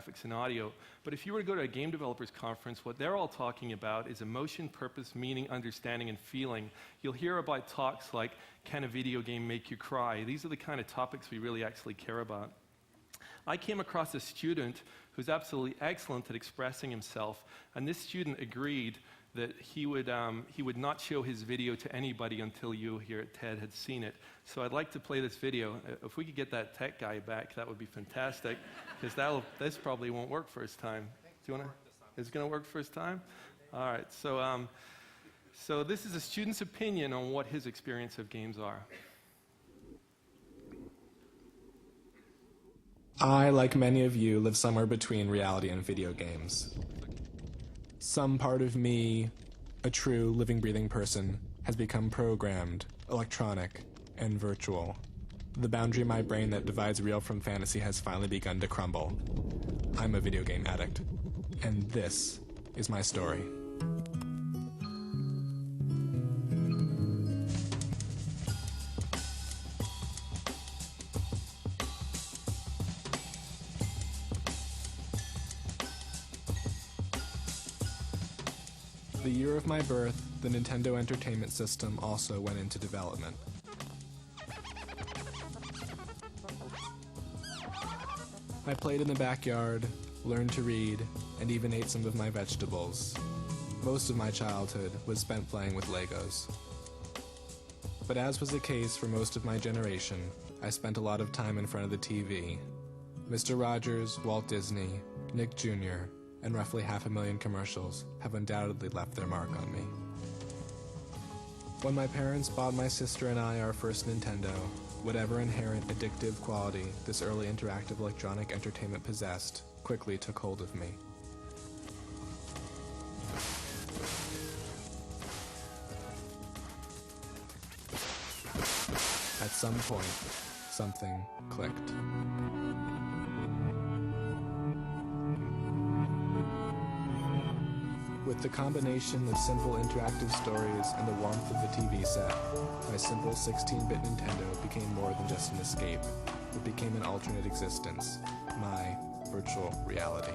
graphics and audio. But if you were to go to a game developers conference, what they're all talking about is emotion, purpose, meaning, understanding, and feeling. You'll hear about talks like, can a video game make you cry? These are the kind of topics we really actually care about. I came across a student who's absolutely excellent at expressing himself, and this student agreed that he would not show his video to anybody until you here at TED had seen it. So I'd like to play this video. If we could get that tech guy back, that would be fantastic, because this probably won't work first time. Do you want to? Is it going to work first time? All right. So this is a student's opinion on what his experience of games are. I, like many of you, live somewhere between reality and video games. Some part of me, a true living, breathing person, has become programmed, electronic, and virtual. The boundary in my brain that divides real from fantasy has finally begun to crumble. I'm a video game addict, and this is my story. The year of my birth, the Nintendo Entertainment System also went into development. I played in the backyard, learned to read, and even ate some of my vegetables. Most of my childhood was spent playing with Legos. But as was the case for most of my generation, I spent a lot of time in front of the TV. Mr. Rogers, Walt Disney, Nick Jr., and roughly 500,000 commercials have undoubtedly left their mark on me. When my parents bought my sister and I our first Nintendo, whatever inherent addictive quality this early interactive electronic entertainment possessed quickly took hold of me. At some point, something clicked. With the combination of simple interactive stories and the warmth of the TV set, my simple 16-bit Nintendo became more than just an escape. It became an alternate existence, my virtual reality.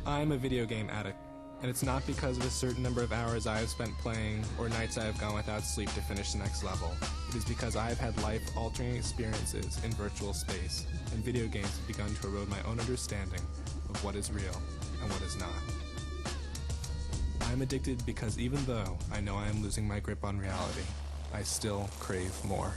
I'm a video game addict, and it's not because of a certain number of hours I have spent playing or nights I have gone without sleep to finish the next level. It is because I have had life-altering experiences in virtual space, and video games have begun to erode my own understanding of what is real and what is not. I'm addicted because even though I know I am losing my grip on reality, I still crave more.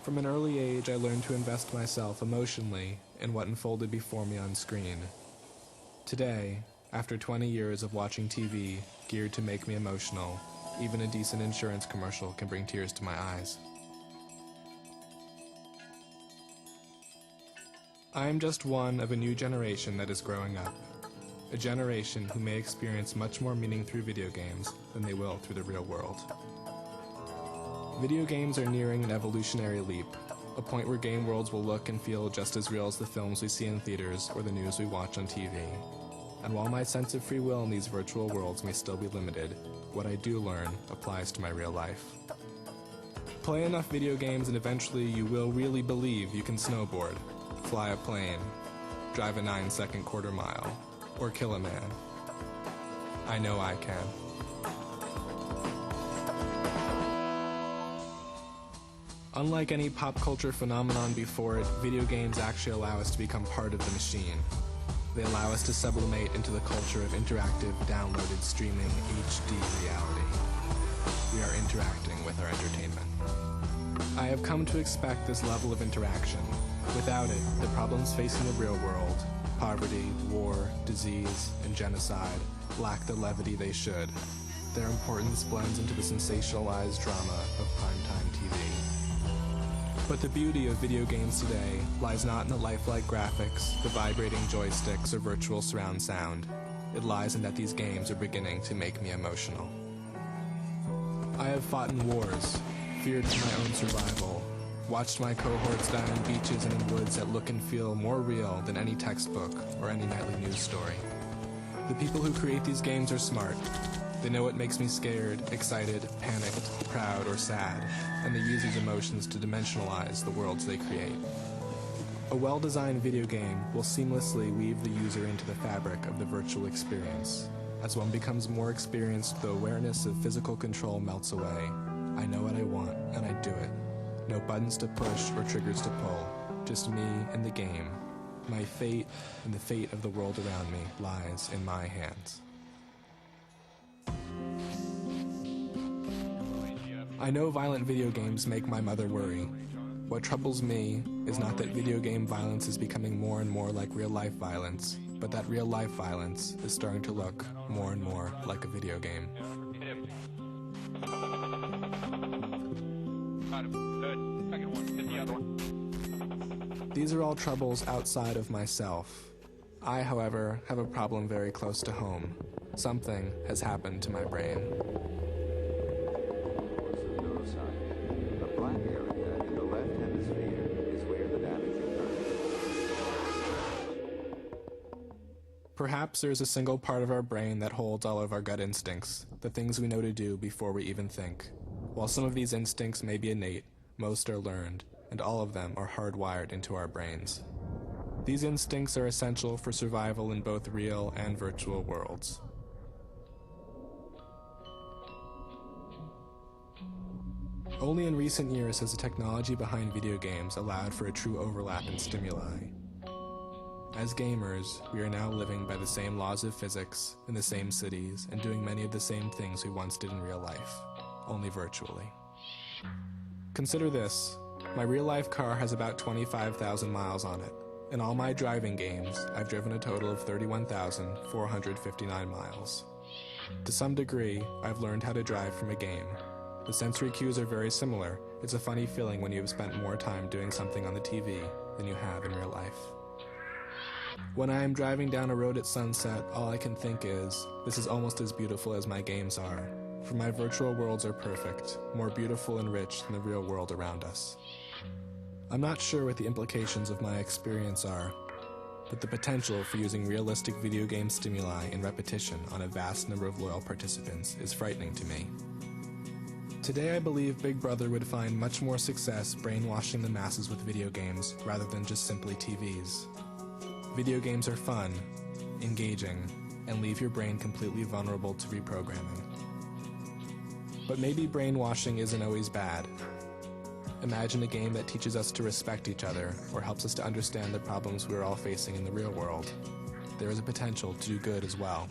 From an early age, I learned to invest myself emotionally in what unfolded before me on screen. Today, after 20 years of watching TV geared to make me emotional, even a decent insurance commercial can bring tears to my eyes. I am just one of a new generation that is growing up. A generation who may experience much more meaning through video games than they will through the real world. Video games are nearing an evolutionary leap, a point where game worlds will look and feel just as real as the films we see in theaters or the news we watch on TV. And while my sense of free will in these virtual worlds may still be limited, what I do learn applies to my real life. Play enough video games and eventually you will really believe you can snowboard, fly a plane, drive a 9-second quarter mile, or kill a man. I know I can. Unlike any pop culture phenomenon before it, video games actually allow us to become part of the machine. They allow us to sublimate into the culture of interactive, downloaded, streaming, HD reality. We are interacting with our entertainment. I have come to expect this level of interaction. Without it, the problems facing the real world, poverty, war, disease, and genocide, lack the levity they should. Their importance blends into the sensationalized drama of primetime TV. But the beauty of video games today lies not in the lifelike graphics, the vibrating joysticks, or virtual surround sound. It lies in that these games are beginning to make me emotional. I have fought in wars, feared for my own survival, watched my cohorts die on beaches and in woods that look and feel more real than any textbook or any nightly news story. The people who create these games are smart. They know what makes me scared, excited, panicked, proud, or sad, and they use these emotions to dimensionalize the worlds they create. A well-designed video game will seamlessly weave the user into the fabric of the virtual experience. As one becomes more experienced, the awareness of physical control melts away. I know what I want, and I do it. No buttons to push or triggers to pull. Just me and the game. My fate and the fate of the world around me lies in my hands. I know violent video games make my mother worry. What troubles me is not that video game violence is becoming more and more like real-life violence, but that real-life violence is starting to look more and more like a video game. These are all troubles outside of myself. I, however, have a problem very close to home. Something has happened to my brain. The black area in the left hemisphere is where the damage occurs. Perhaps there's a single part of our brain that holds all of our gut instincts, the things we know to do before we even think. While some of these instincts may be innate, most are learned, and all of them are hardwired into our brains. These instincts are essential for survival in both real and virtual worlds. Only in recent years has the technology behind video games allowed for a true overlap in stimuli. As gamers, we are now living by the same laws of physics, in the same cities, and doing many of the same things we once did in real life, only virtually. Consider this. My real-life car has about 25,000 miles on it. In all my driving games, I've driven a total of 31,459 miles. To some degree, I've learned how to drive from a game. The sensory cues are very similar. It's a funny feeling when you have spent more time doing something on the TV than you have in real life. When I am driving down a road at sunset, all I can think is, this is almost as beautiful as my games are. For my virtual worlds are perfect, more beautiful and rich than the real world around us. I'm not sure what the implications of my experience are, but the potential for using realistic video game stimuli in repetition on a vast number of loyal participants is frightening to me. Today I believe Big Brother would find much more success brainwashing the masses with video games rather than just simply TVs. Video games are fun, engaging, and leave your brain completely vulnerable to reprogramming. But maybe brainwashing isn't always bad. Imagine a game that teaches us to respect each other or helps us to understand the problems we're all facing in the real world. There is a potential to do good as well.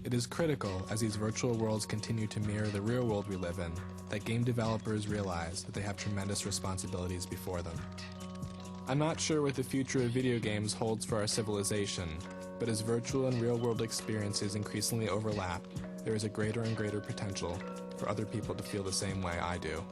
It is critical, as these virtual worlds continue to mirror the real world we live in, that game developers realize that they have tremendous responsibilities before them. I'm not sure what the future of video games holds for our civilization, but as virtual and real-world experiences increasingly overlap, there is a greater and greater potential for other people to feel the same way I do.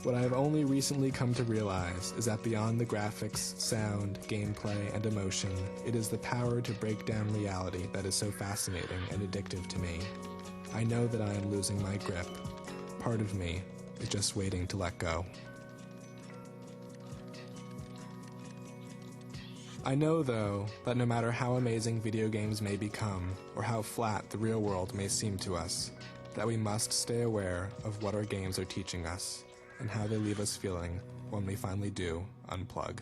What I have only recently come to realize is that beyond the graphics, sound, gameplay, and emotion, it is the power to break down reality that is so fascinating and addictive to me. I know that I am losing my grip. Part of me is just waiting to let go. I know, though, that no matter how amazing video games may become, or how flat the real world may seem to us, that we must stay aware of what our games are teaching us, and how they leave us feeling when we finally do unplug.